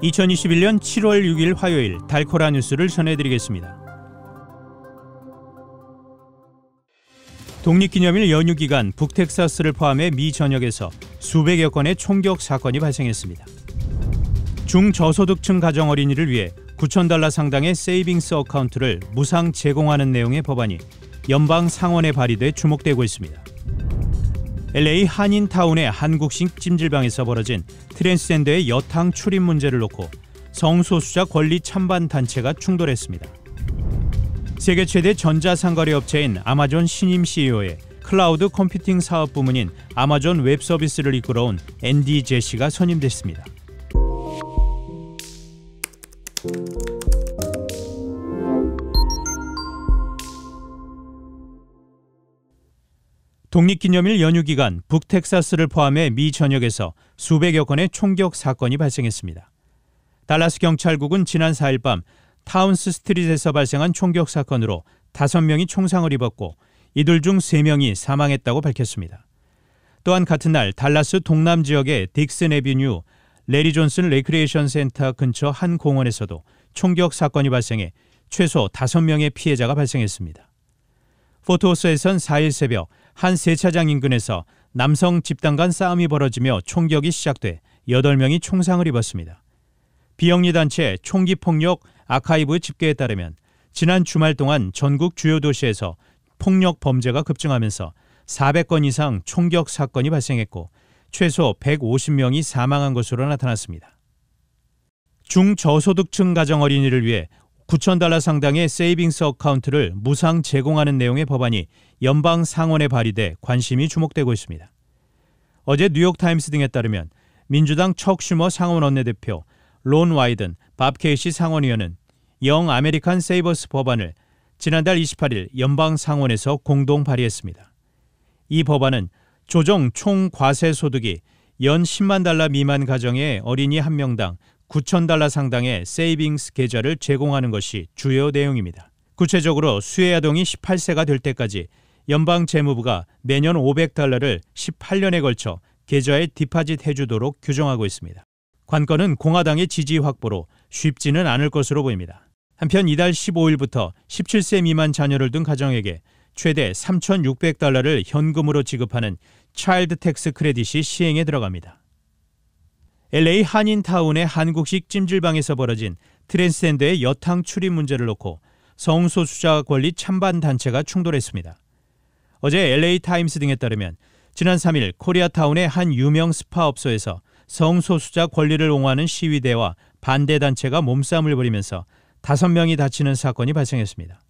2021년 7월 6일 화요일 달코라 뉴스를 전해드리겠습니다. 독립기념일 연휴 기간 북텍사스를 포함해 미 전역에서 수백여 건의 총격 사건이 발생했습니다. 중저소득층 가정 어린이를 위해 $9,000 상당의 세이빙스 어카운트를 무상 제공하는 내용의 법안이 연방 상원에 발의돼 주목되고 있습니다. LA 한인타운의 한국식 찜질방에서 벌어진 트랜스젠더의 여탕 출입 문제를 놓고 성소수자 권리 찬반 단체가 충돌했습니다. 세계 최대 전자상거래 업체인 아마존 신임 CEO의 클라우드 컴퓨팅 사업 부문인 아마존 웹 서비스를 이끌어온 앤디 제시가 선임됐습니다. 독립기념일 연휴 기간 북텍사스를 포함해 미 전역에서 수백여 건의 총격 사건이 발생했습니다. 달라스 경찰국은 지난 4일 밤 타운스 스트릿에서 발생한 총격 사건으로 5명이 총상을 입었고 이들 중 3명이 사망했다고 밝혔습니다. 또한 같은 날 달라스 동남 지역의 딕슨 애비뉴 레리 존슨 레크리에이션 센터 근처 한 공원에서도 총격 사건이 발생해 최소 5명의 피해자가 발생했습니다. 포트워스에선 4일 새벽 한 세차장 인근에서 남성 집단 간 싸움이 벌어지며 총격이 시작돼 8명이 총상을 입었습니다. 비영리 단체 총기폭력 아카이브 집계에 따르면 지난 주말 동안 전국 주요 도시에서 폭력 범죄가 급증하면서 400건 이상 총격 사건이 발생했고 최소 150명이 사망한 것으로 나타났습니다. 중저소득층 가정 어린이를 위해 $9,000 상당의 세이빙스 어카운트를 무상 제공하는 내용의 법안이 연방 상원에 발의돼 관심이 주목되고 있습니다. 어제 뉴욕타임스 등에 따르면 민주당 척 슈머 상원 원내대표, 론 와이든, 밥 케이시 상원의원은 영 아메리칸 세이버스 법안을 지난달 28일 연방 상원에서 공동 발의했습니다. 이 법안은 조정 총 과세 소득이 연 $100,000 미만 가정의 어린이 1명당 $9,000 상당의 세이빙스 계좌를 제공하는 것이 주요 내용입니다. 구체적으로 수혜아동이 18세가 될 때까지 연방 재무부가 매년 $500를 18년에 걸쳐 계좌에 디파짓 해주도록 규정하고 있습니다. 관건은 공화당의 지지 확보로 쉽지는 않을 것으로 보입니다. 한편 이달 15일부터 17세 미만 자녀를 둔 가정에게 최대 $3,600를 현금으로 지급하는 차일드 텍스 크레딧이 시행에 들어갑니다. LA 한인타운의 한국식 찜질방에서 벌어진 트랜스젠더의 여탕 출입 문제를 놓고 성소수자 권리 찬반 단체가 충돌했습니다. 어제 LA 타임스 등에 따르면 지난 3일 코리아타운의 한 유명 스파업소에서 성소수자 권리를 옹호하는 시위대와 반대단체가 몸싸움을 벌이면서 5명이 다치는 사건이 발생했습니다.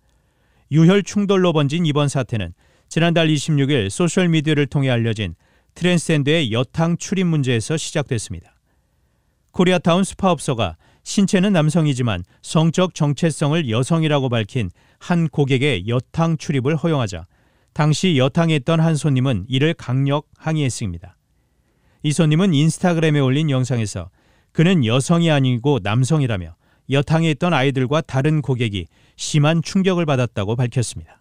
유혈 충돌로 번진 이번 사태는 지난달 26일 소셜미디어를 통해 알려진 트랜스젠더의 여탕 출입 문제에서 시작됐습니다. 코리아타운 스파업소가 신체는 남성이지만 성적 정체성을 여성이라고 밝힌 한 고객의 여탕 출입을 허용하자 당시 여탕에 있던 한 손님은 이를 강력 항의했습니다. 이 손님은 인스타그램에 올린 영상에서 그는 여성이 아니고 남성이라며 여탕에 있던 아이들과 다른 고객이 심한 충격을 받았다고 밝혔습니다.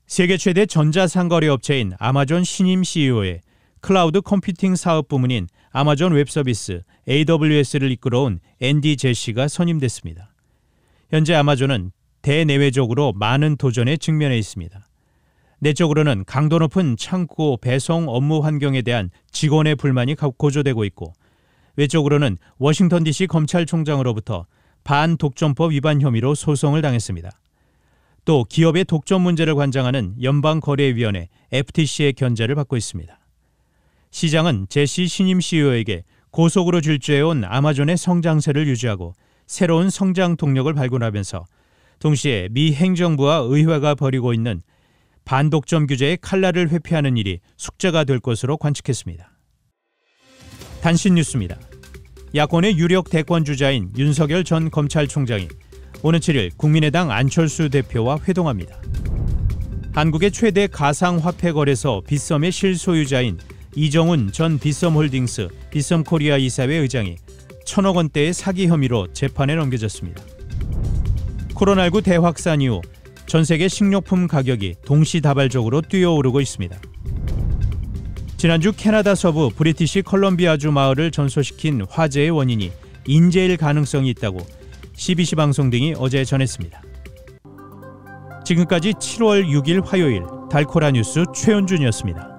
세계 최대 전자상거래 업체인 아마존 신임 CEO의 클라우드 컴퓨팅 사업 부문인 아마존 웹 서비스 AWS를 이끌어온 앤디 제시가 선임됐습니다. 현재 아마존은 대내외적으로 많은 도전에 직면해 있습니다. 내적으로는 강도 높은 창고 배송 업무 환경에 대한 직원의 불만이 고조되고 있고 외적으로는 워싱턴 DC 검찰총장으로부터 반독점법 위반 혐의로 소송을 당했습니다. 또 기업의 독점 문제를 관장하는 연방거래위원회 FTC의 견제를 받고 있습니다. 시장은 제시 신임 CEO에게 고속으로 질주해온 아마존의 성장세를 유지하고 새로운 성장 동력을 발굴하면서 동시에 미 행정부와 의회가 벌이고 있는 반독점 규제의 칼날을 회피하는 일이 숙제가 될 것으로 관측했습니다. 단신 뉴스입니다. 야권의 유력 대권주자인 윤석열 전 검찰총장이 오는 7일 국민의당 안철수 대표와 회동합니다. 한국의 최대 가상화폐 거래소 빗썸의 실소유자인 이정훈 전 빗썸홀딩스 빗썸코리아 이사회 의장이 1,000억 원대의 사기 혐의로 재판에 넘겨졌습니다. 코로나19 대확산 이후 전 세계 식료품 가격이 동시다발적으로 뛰어오르고 있습니다. 지난주 캐나다 서부 브리티시 컬럼비아주 마을을 전소시킨 화재의 원인이 인재일 가능성이 있다고 CBC 방송 등이 어제 전했습니다. 지금까지 7월 6일 화요일 달코라 뉴스 최현준이었습니다.